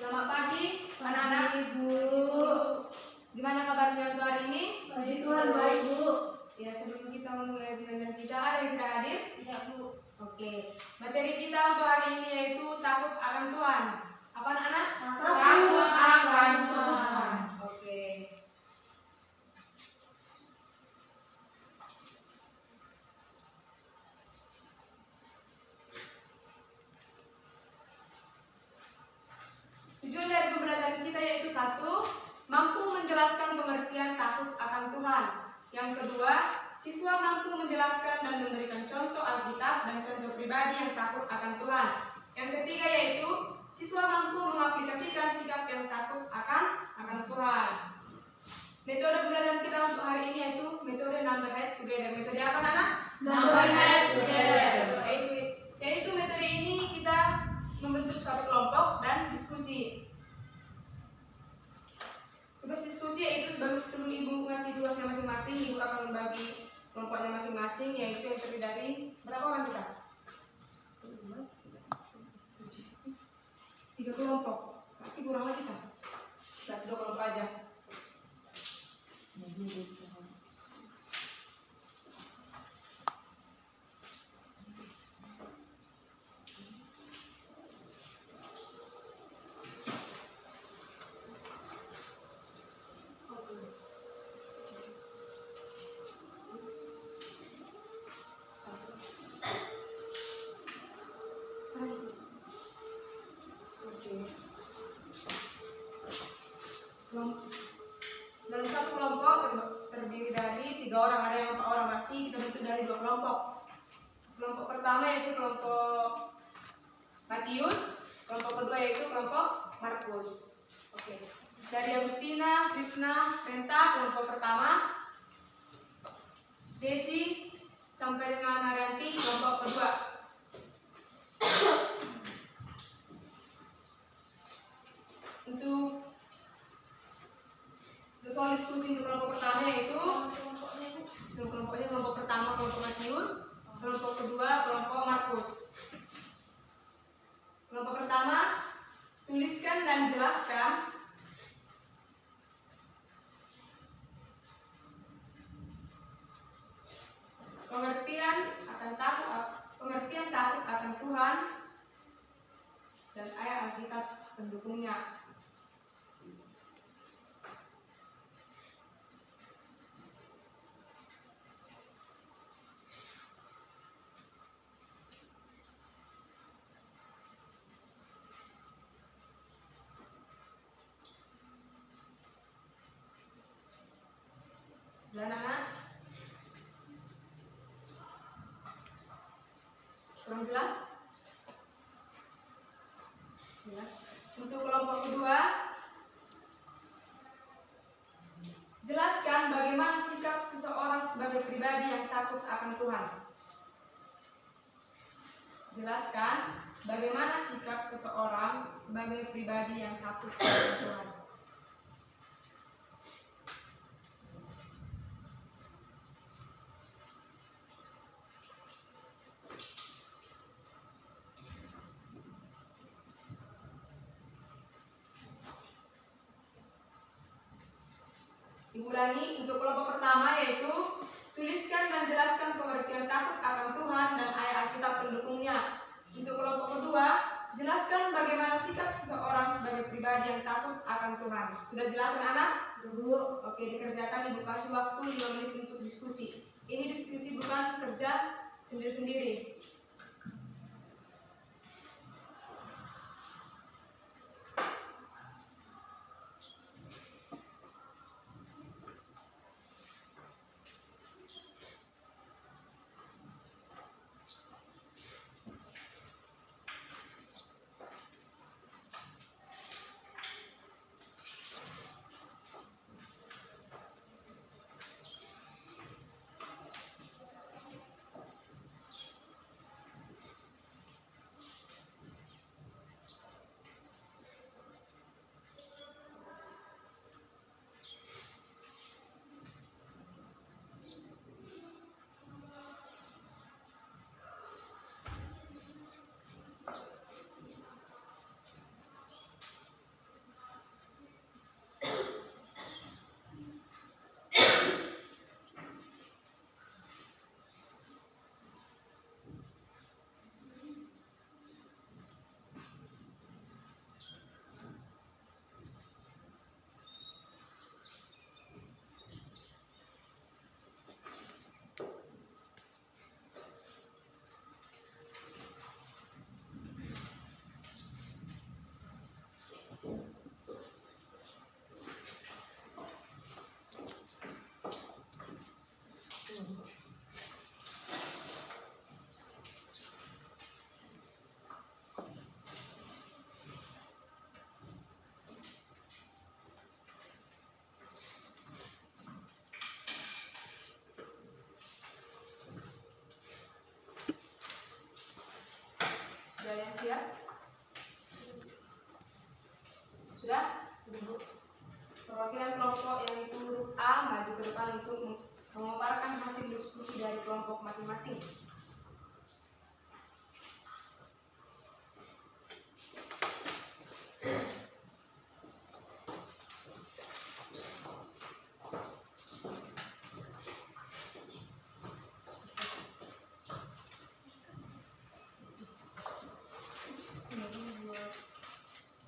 Selamat pagi, anak-anak. Ibu. Gimana kabarnya untuk hari ini? Puji Tuhan, baik, Bu. Ya, sebelum kita memulai belajar kita, ada yang tidak hadir? Ya, Bu. Oke. Materi kita untuk hari ini yaitu takut akan Tuhan. Apa anak-anak? Takut akan Tuhan. Oke. Tujuan dari pembelajaran kita yaitu satu, mampu menjelaskan pengertian takut akan Tuhan. Yang kedua, siswa mampu menjelaskan dan memberikan contoh Alkitab dan contoh pribadi yang takut akan Tuhan. Yang ketiga yaitu, siswa mampu mengaplikasikan sikap yang takut akan Tuhan. Metode pembelajaran kita untuk hari ini yaitu metode number head together. Metode apa anak? Number head together. Yaitu metode ini kita membentuk suatu kelompok dan diskusi. Tugas diskusi yaitu sebelum ibu ngasih tugasnya masing-masing, ibu akan membagi kelompoknya masing-masing, yaitu yang terdiri dari berapa orang kita? 3 kelompok. Berarti kurang lagi kita. 2 kelompok aja. Dalam satu kelompok terdiri dari 3 orang, ada yang 4 orang, berarti kita bentuk dari 2 kelompok. Kelompok pertama yaitu kelompok Matius, kelompok kedua yaitu kelompok Markus. Oke. Dari Agustina, Krisna, Renta, kelompok pertama. Desi sampai dengan Arianti, kelompok kedua. Untuk soal diskusi untuk kelompok pertama yaitu kelompoknya kelompok pertama kelompok Matius, kelompok kedua kelompok Markus. Kelompok pertama, tuliskan dan jelaskan pengertian takut akan Tuhan dan ayat Alkitab pendukungnya. Anak-anak, kurang jelas? Jelas. Untuk kelompok kedua, jelaskan bagaimana sikap seseorang sebagai pribadi yang takut akan Tuhan. Jelaskan bagaimana sikap seseorang sebagai pribadi yang takut akan Tuhan. Diulangi, untuk kelompok pertama yaitu tuliskan dan jelaskan pengertian takut akan Tuhan dan ayat Alkitab pendukungnya. Untuk kelompok kedua, jelaskan bagaimana sikap seseorang sebagai pribadi yang takut akan Tuhan. Sudah jelas anak-anak? Bu. Oke, dikerjakan, ibu kasih waktu 5 menit untuk diskusi. Ini diskusi bukan kerja sendiri-sendiri. masing-masing.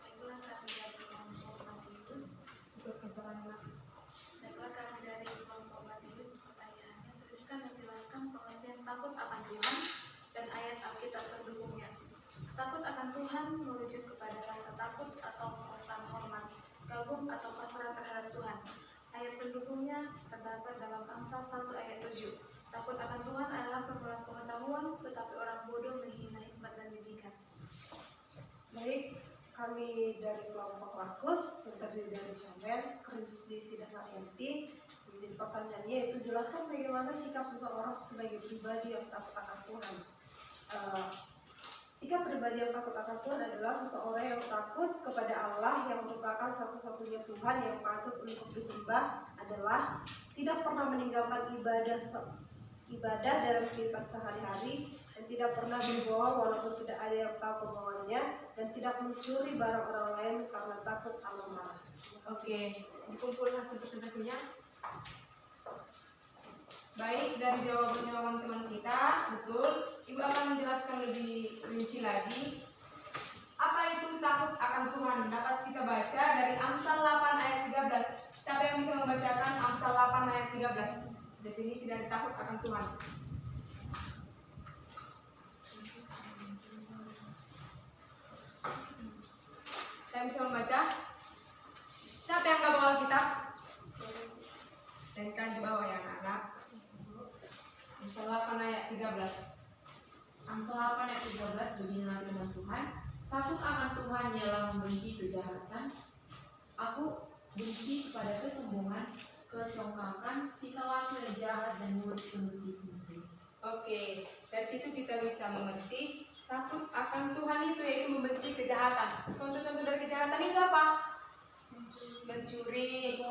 Baiklah kami dari kelompok Matius. Baiklah kami dari kelompok Matius. Pertanyaannya, tuliskan dan jelaskan pengertian takut akan Tuhan dan ayat Alkitab pendukungnya. Takut akan Tuhan merujuk kepada rasa takut atau perasaan hormat, kagum atau pasrah terhadap Tuhan. Ayat pendukungnya terdapat dalam Amsal 1 ayat 7. Takut akan Tuhan adalah permulaan pengetahuan, tetapi orang bodoh menghina hikmat dan didikan. Baik, kami dari kelompok Markus yang terdiri dari Camel, Krisdisi dan Arianti. Jadi pertanyaannya itu jelaskan bagaimana sikap seseorang sebagai pribadi yang takut akan Tuhan. Sikap pribadi yang takut akan Tuhan adalah seseorang yang takut kepada Allah yang merupakan satu-satunya Tuhan yang patut untuk disembah, adalah tidak pernah meninggalkan ibadah dalam kehidupan sehari-hari, dan tidak pernah berbohong walaupun tidak ada yang tahu kebohongannya, dan tidak mencuri barang orang lain karena takut Allah marah. Oke, dikumpul hasil presentasinya. Baik, dari jawaban-jawaban teman kita, betul. Ibu akan menjelaskan lebih rinci lagi. Apa itu takut akan Tuhan? Dapat kita baca dari Amsal 8 ayat 13. Siapa yang bisa membacakan Amsal 8 ayat 13? Definisi dari takut akan Tuhan. Saya bisa membaca? Siapa yang nggak bawa Alkitab? Dan kan di bawah ya anak-anak. Amsal 8 ayat 13. Amsal 8 ayat 13, beginilah firman Tuhan. Takut akan Tuhan ialah membenci kejahatan. Aku benci kepada kesombongan, kecongkakan, tingkah laku yang jahat dan mulut penuh tipu muslim. Oke, dari situ kita bisa mengerti takut akan Tuhan itu yaitu membenci kejahatan. Contoh-contoh dari kejahatan itu apa? Mencuri,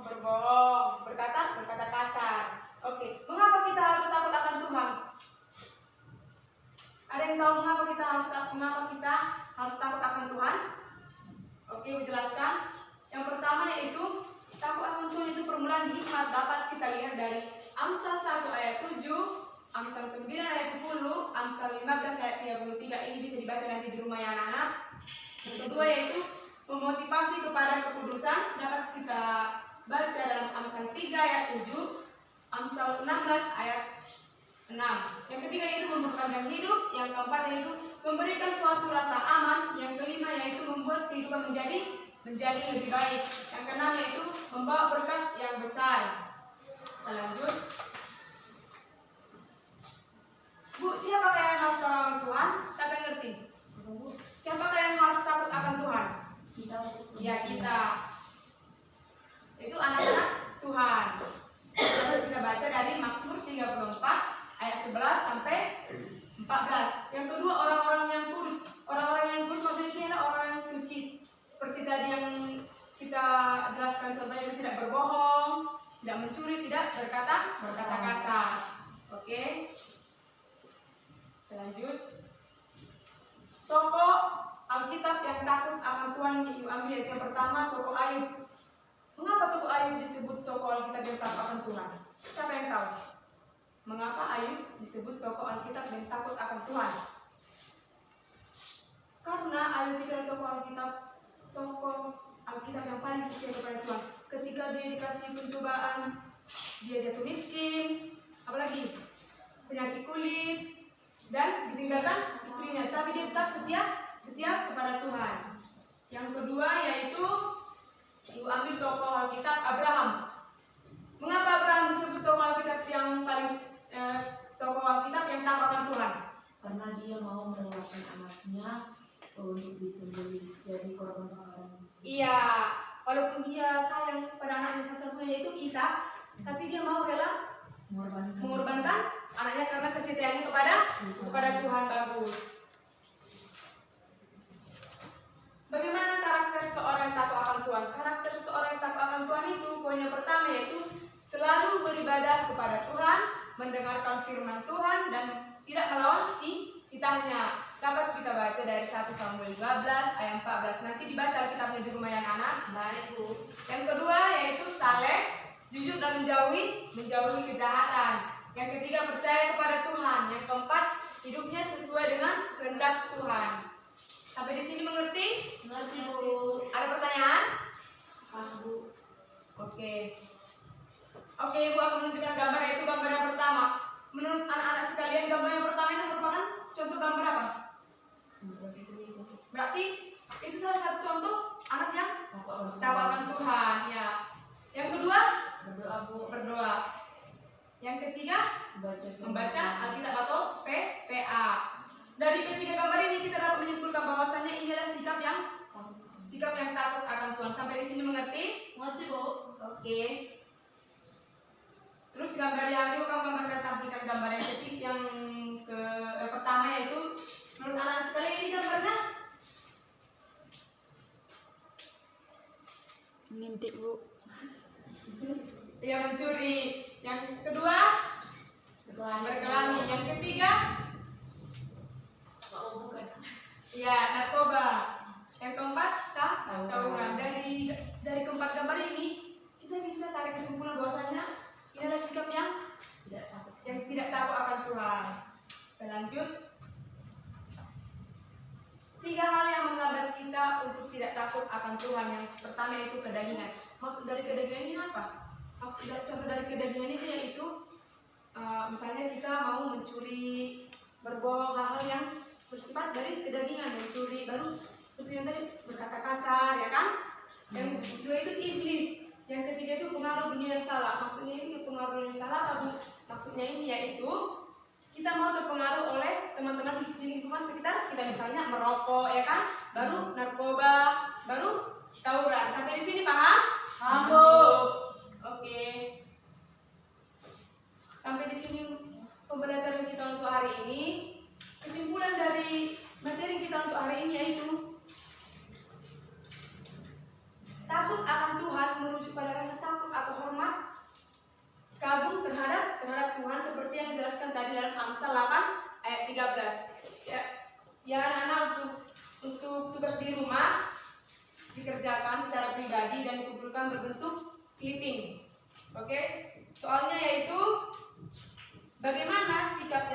berbohong, berkata kasar. Oke, mengapa kita harus takut akan Tuhan? Ada yang tahu mengapa kita harus takut akan Tuhan? Oke, Ibu jelaskan. Yang pertama yaitu takut akan Tuhan itu permulaan hikmat, dapat kita lihat dari Amsal 1 ayat 7, Amsal 9 ayat 10, Amsal 15 ayat 33. Ini bisa dibaca nanti di rumah ya anak-anak. Yang kedua yaitu memotivasi kepada kekudusan, dapat kita baca dalam Amsal 3 ayat 7, Amsal 16 ayat 6. Yang ketiga yaitu memperpanjang hidup. Yang keempat yaitu memberikan suatu rasa aman. Yang kelima yaitu membuat kehidupan menjadi lebih baik. Yang keenam yaitu membawa berkat yang besar. Kita lanjut. Bu, siapa yang harus takut akan Tuhan? Siapa yang ngerti? Siapa yang harus takut akan Tuhan? Kita Ya, kita. Itu anak-anak Tuhan. Dapat kita baca dari Mazmur 34 ayat 11 sampai 14. Yang kedua, orang-orang yang kudus. Orang-orang yang kudus maksudnya adalah orang yang suci. Seperti tadi yang kita jelaskan, contohnya itu tidak berbohong, tidak mencuri, tidak berkata kasar. Oke. Kita lanjut. Tokoh Alkitab yang takut akan Tuhan diambil. Yang pertama, tokoh Ayub. Mengapa tokoh Ayub disebut tokoh Alkitab yang takut akan Tuhan? Siapa yang tahu? Mengapa Ayub disebut tokoh Alkitab yang takut akan Tuhan? Karena Ayub itu adalah tokoh Alkitab yang paling setia kepada Tuhan. Ketika dia dikasih pencobaan, dia jatuh miskin, apalagi penyakit kulit, dan ditinggalkan istrinya, tapi dia tetap setia kepada Tuhan. Yang kedua yaitu Ibu ambil tokoh Alkitab Abraham. Mengapa Abraham disebut tokoh Alkitab yang paling tokoh Alkitab yang takut akan Tuhan? karena dia mau merelakan anaknya untuk disembelih jadi korban bakaran. Iya, walaupun dia sayang pada anaknya satu-satunya yaitu Ishak, tapi dia mau rela mengorbankan anaknya karena kesetiaannya kepada Tuhan. Bagus. Bagaimana karakter seorang yang takut akan Tuhan? Karakter seorang yang takut akan Tuhan itu poin yang pertama yaitu selalu beribadah kepada Tuhan mendengarkan firman Tuhan dan tidak melawan titahnya. Dapat kita baca dari 1 Samuel 12 ayat 14. Nanti dibaca kitabnya di rumah ya anak. Baik, Bu. Yang kedua yaitu saleh, jujur dan menjauhi kejahatan. Yang ketiga percaya kepada Tuhan. Yang keempat hidupnya sesuai dengan kehendak Tuhan. Sampai di sini mengerti? Ngerti, Bu. Ada pertanyaan? Pas, Bu. Oke. Oke, Ibu akan menunjukkan gambar, yaitu gambar yang pertama. Menurut anak-anak sekalian, gambar yang pertama ini merupakan contoh gambar apa? Berarti itu salah satu contoh anak yang tawakan Tuhan, ya. Yang kedua, Berdoa, Bu. berdoa. Yang ketiga, membaca Alkitab atau PPA. Dari ketiga gambar ini kita dapat menyimpulkan bahwasannya ini adalah sikap yang takut akan Tuhan. Sampai di sini mengerti? Ngerti, Bu. Oke. Terus gambar yang ini kamu gambarkan tampilkan gambar yang ketiga, yang pertama yaitu menurut anak sekalian ini gambarnya Ngintip, Bu. yang mencuri. Yang kedua berkelahi. Yang ketiga Oh, bukan. ya narkoba. Yang keempat tawuran. Dari keempat gambar ini kita bisa tarik kesimpulan bahwasanya ini adalah sikap yang tidak takut akan Tuhan. Kita lanjut. 3 hal yang menggambar kita untuk tidak takut akan Tuhan. Yang pertama yaitu kedagingan. Maksud dari kedagingan ini apa? Contoh dari kedagingan itu yaitu misalnya kita mau mencuri, berbohong, hal-hal yang bersifat dari kedagingan, mencuri, baru seperti yang tadi berkata kasar, ya kan? Yang kedua itu iblis. Yang ketiga itu pengaruh dunia yang salah. Maksudnya ini pengaruh dunia yang salah apa? Maksudnya ini yaitu kita mau terpengaruh oleh teman-teman di lingkungan sekitar kita, misalnya merokok, ya kan? Baru narkoba, baru tawuran. Sampai di sini paham? Paham, Bu. Oke. Sampai di sini pembelajaran kita untuk hari ini. Kesimpulan dari materi kita untuk hari ini yaitu takut akan Tuhan merujuk pada rasa takut atau hormat kagum terhadap Tuhan seperti yang dijelaskan tadi dalam Amsal 8 ayat 13. Ya anak-anak, untuk tugas di rumah dikerjakan secara pribadi dan dikumpulkan berbentuk clipping. Oke? Soalnya yaitu bagaimana sikap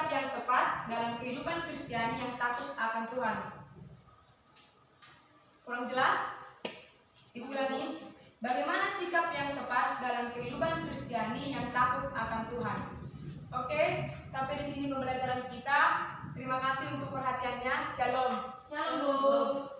yang tepat dalam kehidupan Kristiani yang takut akan Tuhan. Kurang jelas? Diulangi. Bagaimana sikap yang tepat dalam kehidupan Kristiani yang takut akan Tuhan. Oke, sampai di sini pembelajaran kita. Terima kasih untuk perhatiannya. Shalom. Shalom, Bu.